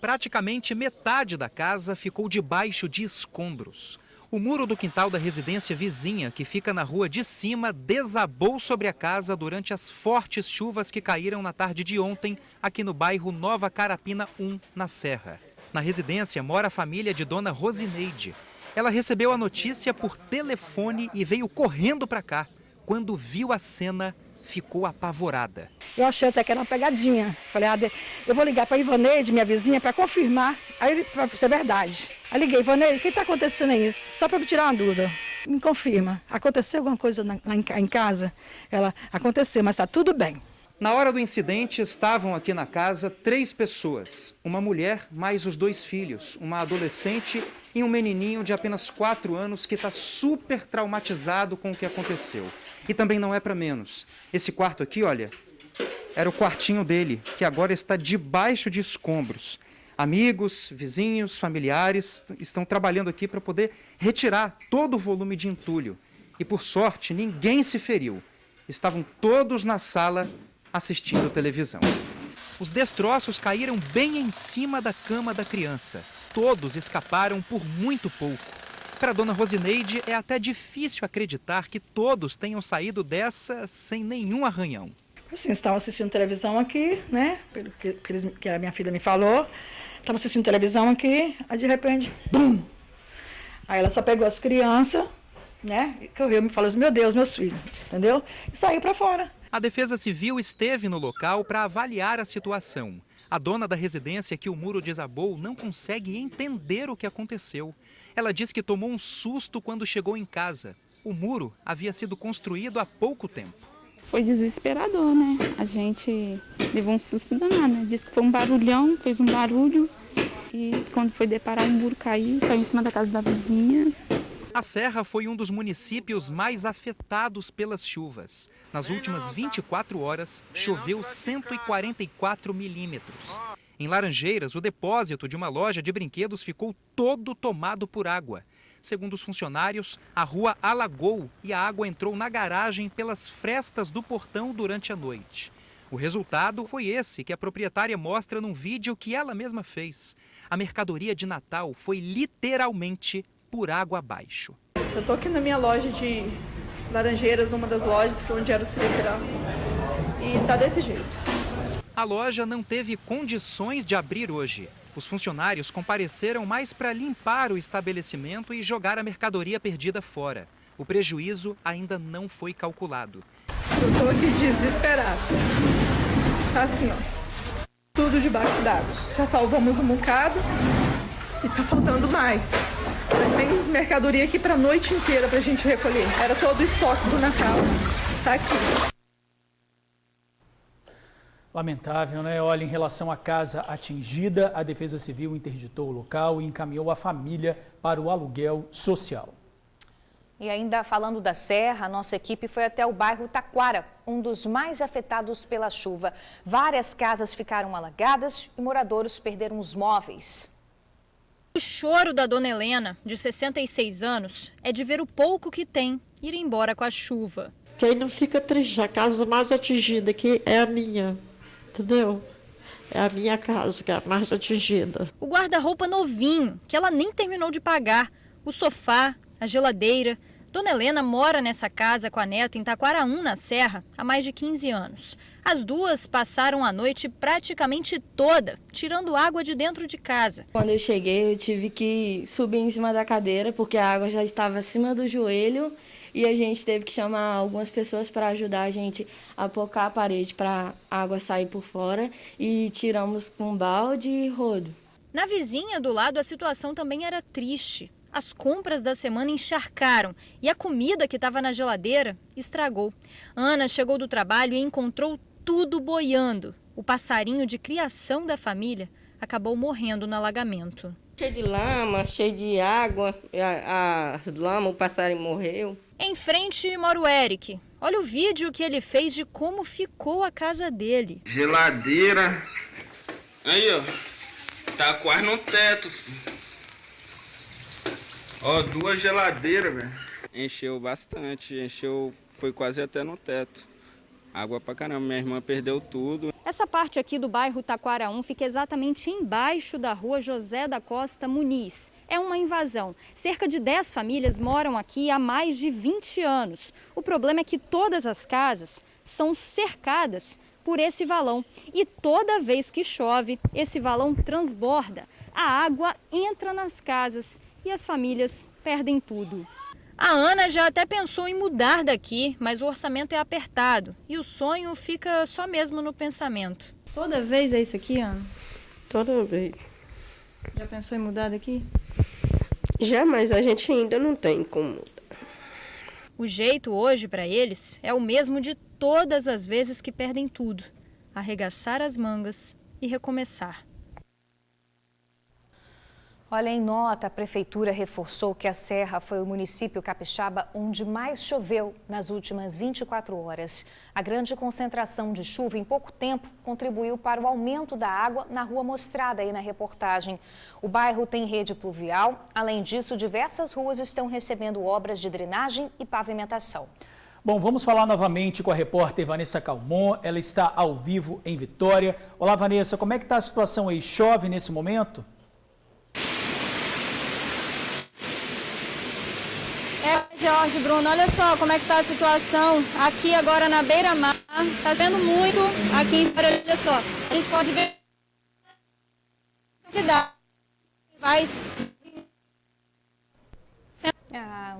Praticamente metade da casa ficou debaixo de escombros. O muro do quintal da residência vizinha, que fica na rua de cima, desabou sobre a casa durante as fortes chuvas que caíram na tarde de ontem, aqui no bairro Nova Carapina 1, na Serra. Na residência mora a família de dona Rosineide. Ela recebeu a notícia por telefone e veio correndo para cá. Quando viu a cena, ficou apavorada. Eu achei até que era uma pegadinha. Falei, eu vou ligar para a Ivaneide, minha vizinha, para confirmar se é verdade. Aí liguei, Ivaneide, o que está acontecendo isso? Só para me tirar uma dúvida. Me confirma, aconteceu alguma coisa em casa? Ela, aconteceu, mas está tudo bem. Na hora do incidente, estavam aqui na casa 3 pessoas. Uma mulher, mais os 2 filhos, uma adolescente e um menininho de apenas 4 anos que está super traumatizado com o que aconteceu. E também não é para menos. Esse quarto aqui, olha, era o quartinho dele, que agora está debaixo de escombros. Amigos, vizinhos, familiares estão trabalhando aqui para poder retirar todo o volume de entulho. E por sorte, ninguém se feriu. estavam todos na sala assistindo televisão. Os destroços caíram bem em cima da cama da criança. Todos escaparam por muito pouco. Para dona Rosineide, é até difícil acreditar que todos tenham saído dessa sem nenhum arranhão. Assim, estavam assistindo televisão aqui, né? Pelo que a minha filha me falou. Estava assistindo televisão aqui, aí de repente, bum! Aí ela só pegou as crianças, né? E correu e me falou assim, meu Deus, meus filhos, entendeu? E saiu para fora. A Defesa Civil esteve no local para avaliar a situação. A dona da residência que o muro desabou não consegue entender o que aconteceu. Ela diz que tomou um susto quando chegou em casa. O muro havia sido construído há pouco tempo. Foi desesperador, né? A gente levou um susto danado. Disse que foi um barulhão, fez um barulho. E quando foi deparar, o muro caiu em cima da casa da vizinha. A Serra foi um dos municípios mais afetados pelas chuvas. Nas últimas 24 horas, choveu 144 milímetros. Em Laranjeiras, o depósito de uma loja de brinquedos ficou todo tomado por água. Segundo os funcionários, a rua alagou e a água entrou na garagem pelas frestas do portão durante a noite. O resultado foi esse que a proprietária mostra num vídeo que ela mesma fez. A mercadoria de Natal foi literalmente por água abaixo. Eu estou aqui na minha loja de Laranjeiras, uma das lojas onde era o Cireteral, e está desse jeito. A loja não teve condições de abrir hoje. Os funcionários compareceram mais para limpar o estabelecimento e jogar a mercadoria perdida fora. O prejuízo ainda não foi calculado. Eu estou aqui desesperada. Tá assim, ó. Tudo debaixo d'água. Já salvamos um bocado e tá faltando mais. Mas tem mercadoria aqui para a noite inteira para a gente recolher. Era todo o estoque do Natal. Tá aqui. Lamentável, né? Olha, em relação à casa atingida, a Defesa Civil interditou o local e encaminhou a família para o aluguel social. E ainda falando da Serra, a nossa equipe foi até o bairro Taquara, um dos mais afetados pela chuva. Várias casas ficaram alagadas e moradores perderam os móveis. O choro da dona Helena, de 66 anos, é de ver o pouco que tem ir embora com a chuva. Quem não fica triste, a casa mais atingida aqui é a minha. Entendeu? É a minha casa que é a mais atingida. O guarda-roupa novinho, que ela nem terminou de pagar, o sofá, a geladeira. Dona Helena mora nessa casa com a neta em Taquaraú, na Serra, há mais de 15 anos. As duas passaram a noite praticamente toda, tirando água de dentro de casa. Quando eu cheguei, eu tive que subir em cima da cadeira, porque a água já estava acima do joelho. E a gente teve que chamar algumas pessoas para ajudar a gente a pocar a parede para a água sair por fora. E tiramos com balde e rodo. Na vizinha do lado, a situação também era triste. As compras da semana encharcaram e a comida que estava na geladeira estragou. Ana chegou do trabalho e encontrou tudo boiando. O passarinho de criação da família acabou morrendo no alagamento. Cheio de lama, cheio de água, as lamas, o passarinho morreu. Em frente mora o Eric. Olha o vídeo que ele fez de como ficou a casa dele. Geladeira. Aí, ó. Tá quase no teto, filho. Ó, 2 geladeiras, velho. Encheu bastante, foi quase até no teto. Água pra caramba, minha irmã perdeu tudo. Essa parte aqui do bairro Taquaraú fica exatamente embaixo da rua José da Costa Muniz. É uma invasão. Cerca de 10 famílias moram aqui há mais de 20 anos. O problema é que todas as casas são cercadas por esse valão. E toda vez que chove, esse valão transborda. A água entra nas casas e as famílias perdem tudo. A Ana já até pensou em mudar daqui, mas o orçamento é apertado e o sonho fica só mesmo no pensamento. Toda vez é isso aqui, Ana? Toda vez. Já pensou em mudar daqui? Já, mas a gente ainda não tem como mudar. O jeito hoje para eles é o mesmo de todas as vezes que perdem tudo: arregaçar as mangas e recomeçar. Olha, em nota, a Prefeitura reforçou que a Serra foi o município capixaba onde mais choveu nas últimas 24 horas. A grande concentração de chuva em pouco tempo contribuiu para o aumento da água na rua mostrada aí na reportagem. O bairro tem rede pluvial. Além disso, diversas ruas estão recebendo obras de drenagem e pavimentação. Bom, vamos falar novamente com a repórter Vanessa Calmon, ela está ao vivo em Vitória. Olá, Vanessa, como é que está a situação aí? Chove nesse momento? Jorge, Bruno, olha só como é que está a situação aqui agora na beira-mar. Está chovendo muito aqui em Vitória, olha só. A gente pode ver que dá. Vai.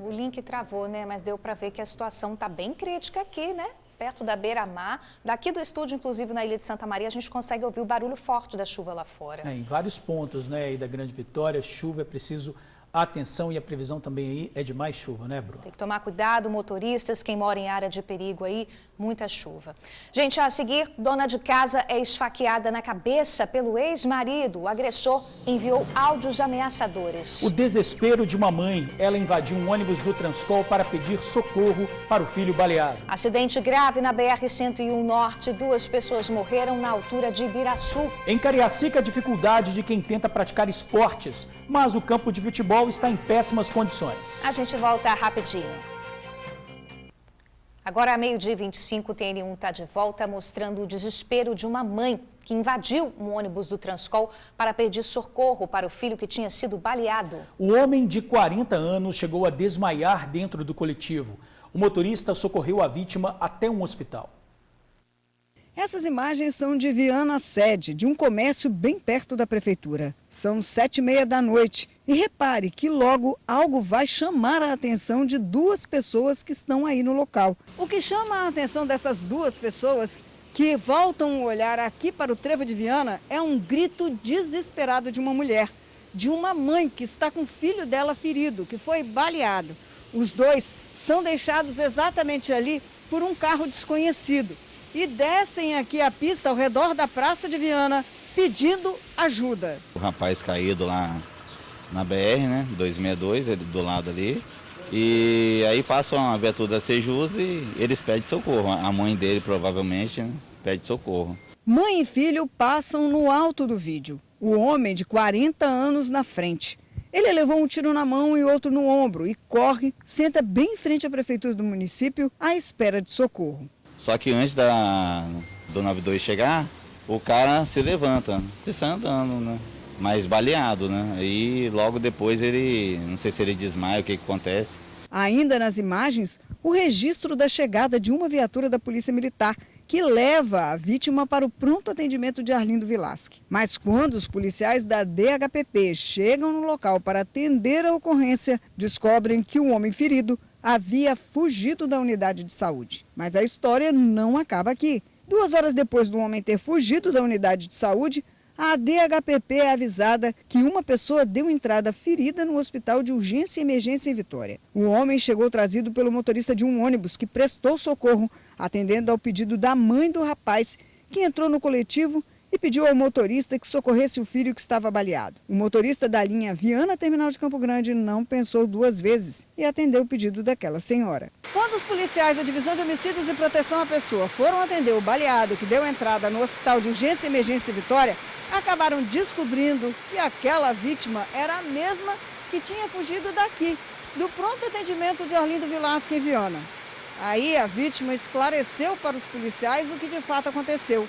O link travou, né? Mas deu para ver que a situação está bem crítica aqui, né? Perto da beira-mar. Daqui do estúdio, inclusive na Ilha de Santa Maria, a gente consegue ouvir o barulho forte da chuva lá fora. Em vários pontos, né, aí da Grande Vitória, chuva, é preciso atenção, e a previsão também aí é de mais chuva, né, Bruno? Tem que tomar cuidado, motoristas, quem mora em área de perigo aí, muita chuva. Gente, a seguir, dona de casa é esfaqueada na cabeça pelo ex-marido. O agressor enviou áudios ameaçadores. O desespero de uma mãe, ela invadiu um ônibus do Transcol para pedir socorro para o filho baleado. Acidente grave na BR-101 Norte, 2 pessoas morreram na altura de Ibiraçu. Em Cariacica, a dificuldade de quem tenta praticar esportes, mas o campo de futebol está em péssimas condições. A gente volta rapidinho. Agora, meio-dia 25, o TN1 está de volta mostrando o desespero de uma mãe que invadiu um ônibus do Transcol para pedir socorro para o filho que tinha sido baleado. O homem de 40 anos chegou a desmaiar dentro do coletivo. O motorista socorreu a vítima até um hospital. Essas imagens são de Viana Sede, de um comércio bem perto da prefeitura. São 7h30 da noite e repare que logo algo vai chamar a atenção de 2 pessoas que estão aí no local. O que chama a atenção dessas 2 pessoas que voltam o olhar aqui para o trevo de Viana é um grito desesperado de uma mulher, de uma mãe que está com o filho dela ferido, que foi baleado. Os 2 são deixados exatamente ali por um carro desconhecido e descem aqui a pista ao redor da Praça de Viana pedindo ajuda. O rapaz caído lá na BR, né, 262, ele do lado ali, e aí passa uma viatura da Sejus e eles pedem socorro. A mãe dele provavelmente, né, pede socorro. Mãe e filho passam no alto do vídeo. O homem de 40 anos na frente. Ele levou um tiro na mão e outro no ombro e corre, senta bem em frente à prefeitura do município à espera de socorro. Só que antes do 92 chegar, o cara se levanta, você sai andando, né? Mas baleado, né? E logo depois ele, não sei se ele desmaia, o que acontece. Ainda nas imagens, o registro da chegada de uma viatura da Polícia Militar, que leva a vítima para o pronto atendimento de Arlindo Vilasque. Mas quando os policiais da DHPP chegam no local para atender a ocorrência, descobrem que o homem ferido havia fugido da unidade de saúde. Mas a história não acaba aqui. 2 horas depois do homem ter fugido da unidade de saúde, a DHPP é avisada que uma pessoa deu entrada ferida no hospital de urgência e emergência em Vitória. O homem chegou trazido pelo motorista de um ônibus que prestou socorro, atendendo ao pedido da mãe do rapaz, que entrou no coletivo e pediu ao motorista que socorresse o filho que estava baleado. O motorista da linha Viana Terminal de Campo Grande não pensou 2 vezes e atendeu o pedido daquela senhora. Quando os policiais da Divisão de Homicídios e Proteção à Pessoa foram atender o baleado que deu entrada no Hospital de Urgência e Emergência em Vitória, acabaram descobrindo que aquela vítima era a mesma que tinha fugido daqui, do pronto atendimento de Arlindo Vilasque em Viana. Aí a vítima esclareceu para os policiais o que de fato aconteceu.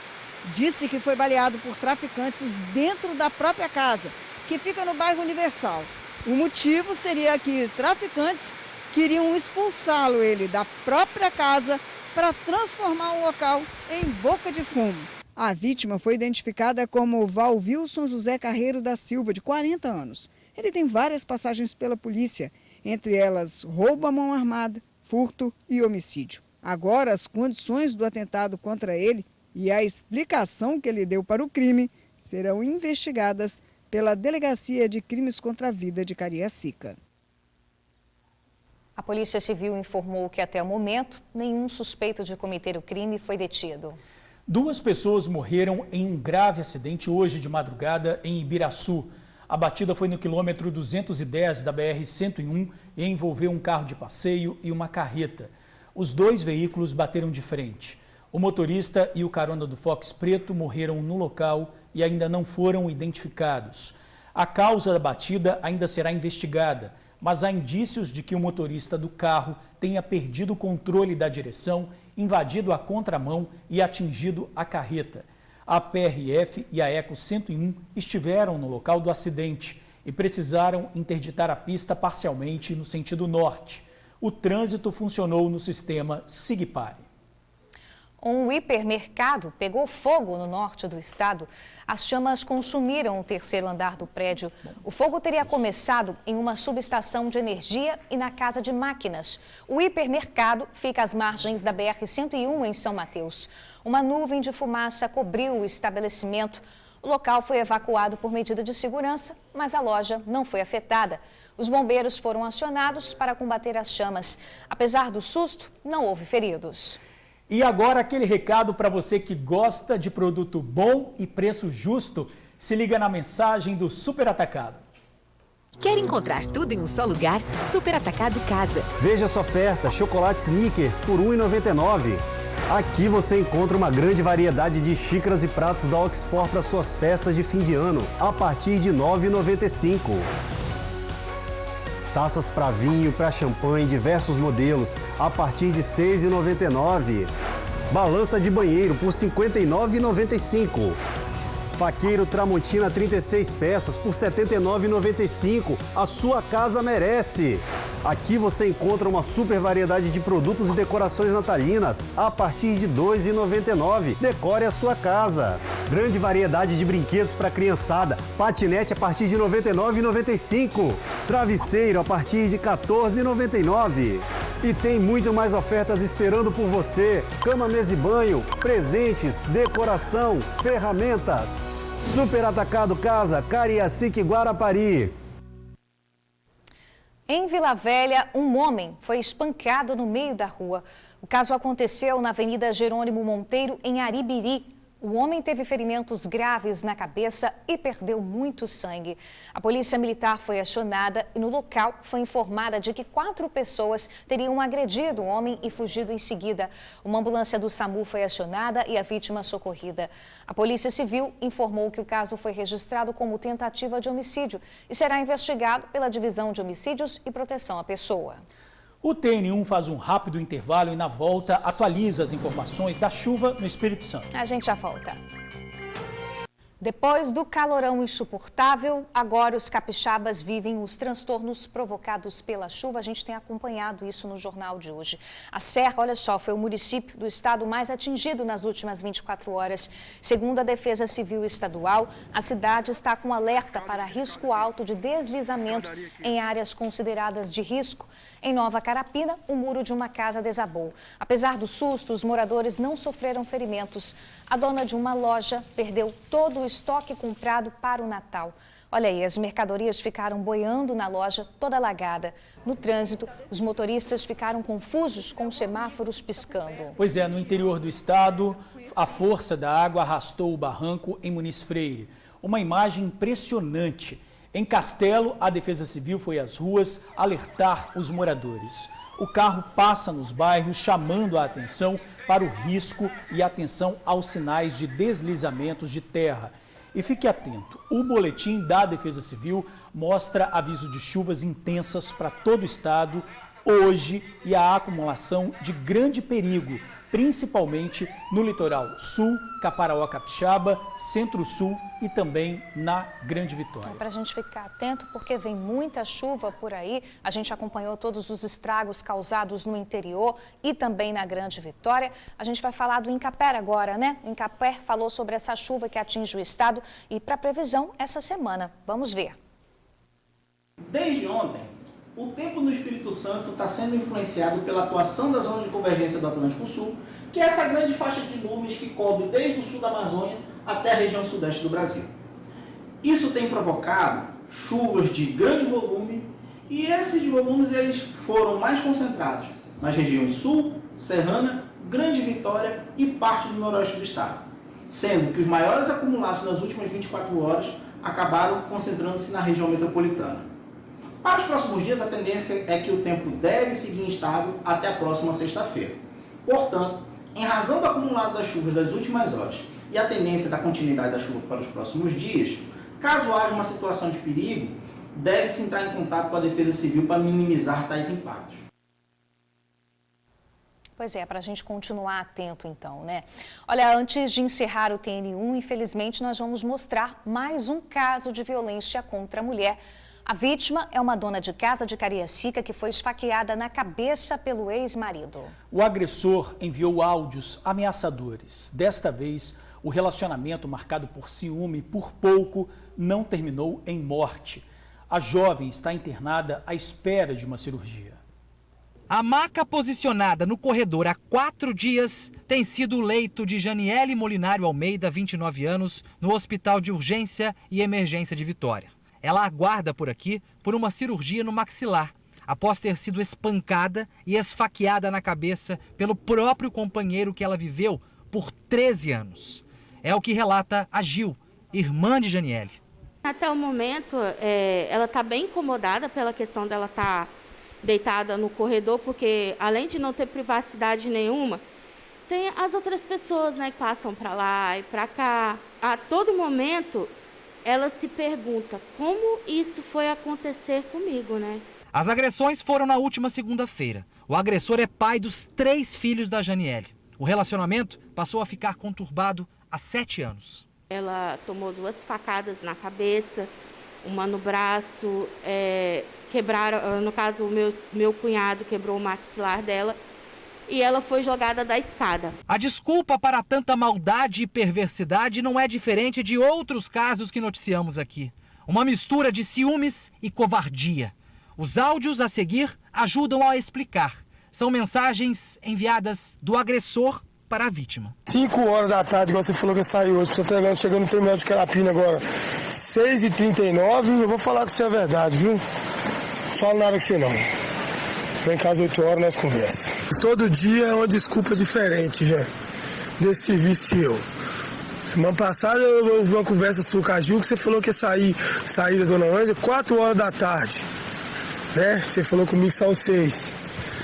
Disse que foi baleado por traficantes dentro da própria casa, que fica no bairro Universal. O motivo seria que traficantes queriam expulsá-lo ele da própria casa para transformar o local em boca de fumo. A vítima foi identificada como Valvilson José Carreiro da Silva, de 40 anos. Ele tem várias passagens pela polícia, entre elas roubo à mão armada, furto e homicídio. Agora, as condições do atentado contra ele e a explicação que ele deu para o crime serão investigadas pela Delegacia de Crimes contra a Vida de Cariacica. A Polícia Civil informou que até o momento nenhum suspeito de cometer o crime foi detido. 2 pessoas morreram em um grave acidente hoje de madrugada em Ibiraçu. A batida foi no quilômetro 210 da BR-101 e envolveu um carro de passeio e uma carreta. Os 2 veículos bateram de frente. O motorista e o carona do Fox Preto morreram no local e ainda não foram identificados. A causa da batida ainda será investigada, mas há indícios de que o motorista do carro tenha perdido o controle da direção, invadido a contramão e atingido a carreta. A PRF e a Eco 101 estiveram no local do acidente e precisaram interditar a pista parcialmente no sentido norte. O trânsito funcionou no sistema SIGPARE. Um hipermercado pegou fogo no norte do estado. As chamas consumiram o terceiro andar do prédio. O fogo teria começado em uma subestação de energia e na casa de máquinas. O hipermercado fica às margens da BR-101 em São Mateus. Uma nuvem de fumaça cobriu o estabelecimento. O local foi evacuado por medida de segurança, mas a loja não foi afetada. Os bombeiros foram acionados para combater as chamas. Apesar do susto, não houve feridos. E agora aquele recado para você que gosta de produto bom e preço justo. Se liga na mensagem do Super Atacado. Quer encontrar tudo em um só lugar? Super Atacado Casa. Veja essa oferta, chocolate Snickers por R$ 1,99. Aqui você encontra uma grande variedade de xícaras e pratos da Oxford para suas festas de fim de ano, a partir de R$ 9,95. Taças para vinho, para champanhe, diversos modelos, a partir de R$ 6,99. Balança de banheiro por R$ 59,95. Faqueiro Tramontina 36 peças por R$ 79,95. A sua casa merece! Aqui você encontra uma super variedade de produtos e decorações natalinas a partir de R$ 2,99. Decore a sua casa. Grande variedade de brinquedos para criançada. Patinete a partir de R$ 99,95. Travesseiro a partir de R$ 14,99. E tem muito mais ofertas esperando por você. Cama, mesa e banho, presentes, decoração, ferramentas. Super Atacado Casa, Cariacica e Guarapari. Em Vila Velha, um homem foi espancado no meio da rua. O caso aconteceu na Avenida Jerônimo Monteiro, em Aribiri. O homem teve ferimentos graves na cabeça e perdeu muito sangue. A polícia militar foi acionada e no local foi informada de que 4 pessoas teriam agredido o homem e fugido em seguida. Uma ambulância do SAMU foi acionada e a vítima socorrida. A Polícia Civil informou que o caso foi registrado como tentativa de homicídio e será investigado pela Divisão de Homicídios e Proteção à Pessoa. O TN1 faz um rápido intervalo e na volta atualiza as informações da chuva no Espírito Santo. A gente já volta. Depois do calorão insuportável, agora os capixabas vivem os transtornos provocados pela chuva. A gente tem acompanhado isso no jornal de hoje. A Serra, olha só, foi o município do estado mais atingido nas últimas 24 horas. Segundo a Defesa Civil Estadual, a cidade está com alerta para risco alto de deslizamento em áreas consideradas de risco. Em Nova Carapina, o muro de uma casa desabou. Apesar do susto, os moradores não sofreram ferimentos. A dona de uma loja perdeu todo o estoque comprado para o Natal. Olha aí, as mercadorias ficaram boiando na loja toda alagada. No trânsito, os motoristas ficaram confusos com os semáforos piscando. Pois é, no interior do estado, a força da água arrastou o barranco em Muniz Freire. Uma imagem impressionante. Em Castelo, a Defesa Civil foi às ruas alertar os moradores. O carro passa nos bairros chamando a atenção para o risco e atenção aos sinais de deslizamentos de terra. E fique atento, o boletim da Defesa Civil mostra aviso de chuvas intensas para todo o estado hoje e a acumulação de grande perigo, principalmente no litoral sul, Caparaó, Capixaba, Centro-Sul e também na Grande Vitória. Para a gente ficar atento, porque vem muita chuva por aí. A gente acompanhou todos os estragos causados no interior e também na Grande Vitória. A gente vai falar do Incapé agora, né? O Incapé falou sobre essa chuva que atinge o estado e para previsão essa semana. Vamos ver. Desde ontem, o tempo no Espírito Santo está sendo influenciado pela atuação da zona de convergência do Atlântico Sul, que é essa grande faixa de nuvens que cobre desde o sul da Amazônia até a região sudeste do Brasil. Isso tem provocado chuvas de grande volume e esses volumes eles foram mais concentrados nas regiões sul, Serrana, Grande Vitória e parte do noroeste do estado, sendo que os maiores acumulados nas últimas 24 horas acabaram concentrando-se na região metropolitana. Para os próximos dias, a tendência é que o tempo deve seguir instável até a próxima sexta-feira. Portanto, em razão do acumulado das chuvas das últimas horas e a tendência da continuidade da chuva para os próximos dias, caso haja uma situação de perigo, deve-se entrar em contato com a Defesa Civil para minimizar tais impactos. Pois é, para a gente continuar atento então, né? Olha, antes de encerrar o TN1, infelizmente nós vamos mostrar mais um caso de violência contra a mulher. A vítima é uma dona de casa de Cariacica que foi esfaqueada na cabeça pelo ex-marido. O agressor enviou áudios ameaçadores. Desta vez, o relacionamento marcado por ciúme por pouco não terminou em morte. A jovem está internada à espera de uma cirurgia. A maca posicionada no corredor há 4 dias tem sido o leito de Janiele Molinário Almeida, 29 anos, no Hospital de Urgência e Emergência de Vitória. Ela aguarda por aqui por uma cirurgia no maxilar, após ter sido espancada e esfaqueada na cabeça pelo próprio companheiro que ela viveu por 13 anos. É o que relata a Gil, irmã de Janiele. Até o momento, ela está bem incomodada pela questão dela estar deitada no corredor, porque além de não ter privacidade nenhuma, tem as outras pessoas, né, que passam para lá e para cá. A todo momento, ela se pergunta como isso foi acontecer comigo, né? As agressões foram na última segunda-feira. O agressor é pai dos 3 filhos da Janiele. O relacionamento passou a ficar conturbado há 7 anos. Ela tomou 2 facadas na cabeça, uma no braço, quebraram, no caso, o meu cunhado quebrou o maxilar dela e ela foi jogada da escada. A desculpa para tanta maldade e perversidade não é diferente de outros casos que noticiamos aqui. Uma mistura de ciúmes e covardia. Os áudios a seguir ajudam a explicar. São mensagens enviadas do agressor para a vítima. 5 horas da tarde, igual você falou que eu saí hoje, você chegando no terminal de Carapina agora, 6h39, eu vou falar com você a verdade, viu? Não falo nada com você não. Vem em casa 8 horas, nós conversamos. Todo dia é uma desculpa diferente, já, desse serviço seu. Semana passada eu ouvi uma conversa sua com a Gil, que você falou que ia sair da Dona Ângela 4 horas da tarde, né? Você falou comigo que são 6.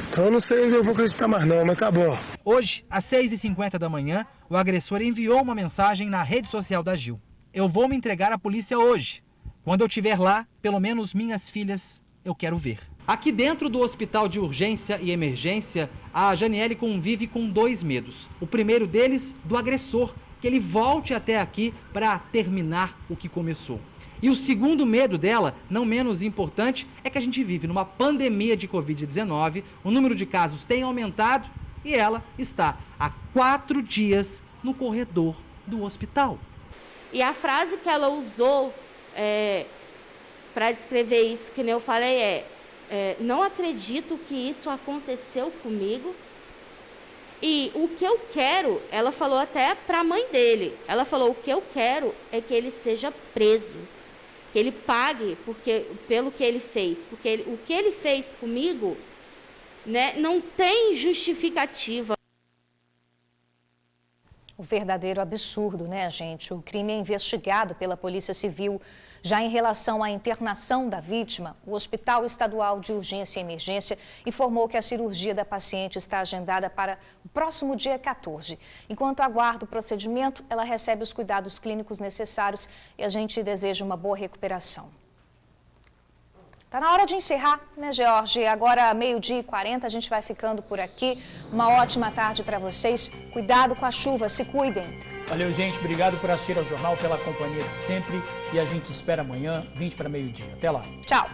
Então eu não sei onde eu vou acreditar mais não, mas tá bom. Hoje, às 6h50 da manhã, o agressor enviou uma mensagem na rede social da Gil. Eu vou me entregar à polícia hoje. Quando eu estiver lá, pelo menos minhas filhas eu quero ver. Aqui dentro do Hospital de Urgência e Emergência, a Janiele convive com 2 medos. O primeiro deles, do agressor, que ele volte até aqui para terminar o que começou. E o segundo medo dela, não menos importante, é que a gente vive numa pandemia de Covid-19, o número de casos tem aumentado e ela está há 4 dias no corredor do hospital. E a frase que ela usou para descrever isso, que nem eu falei, não acredito que isso aconteceu comigo. E o que eu quero, ela falou até para a mãe dele, ela falou, o que eu quero é que ele seja preso, que ele pague pelo que ele fez, porque o que ele fez comigo, né, não tem justificativa. O verdadeiro absurdo, né, gente? O crime é investigado pela Polícia Civil. Já em relação à internação da vítima, o Hospital Estadual de Urgência e Emergência informou que a cirurgia da paciente está agendada para o próximo dia 14. Enquanto aguarda o procedimento, ela recebe os cuidados clínicos necessários e a gente deseja uma boa recuperação. Tá na hora de encerrar, né, George? Agora, 12h40, a gente vai ficando por aqui. Uma ótima tarde para vocês. Cuidado com a chuva, se cuidem. Valeu, gente. Obrigado por assistir ao jornal, pela companhia de sempre. E a gente espera amanhã, 20 para meio-dia. Até lá. Tchau.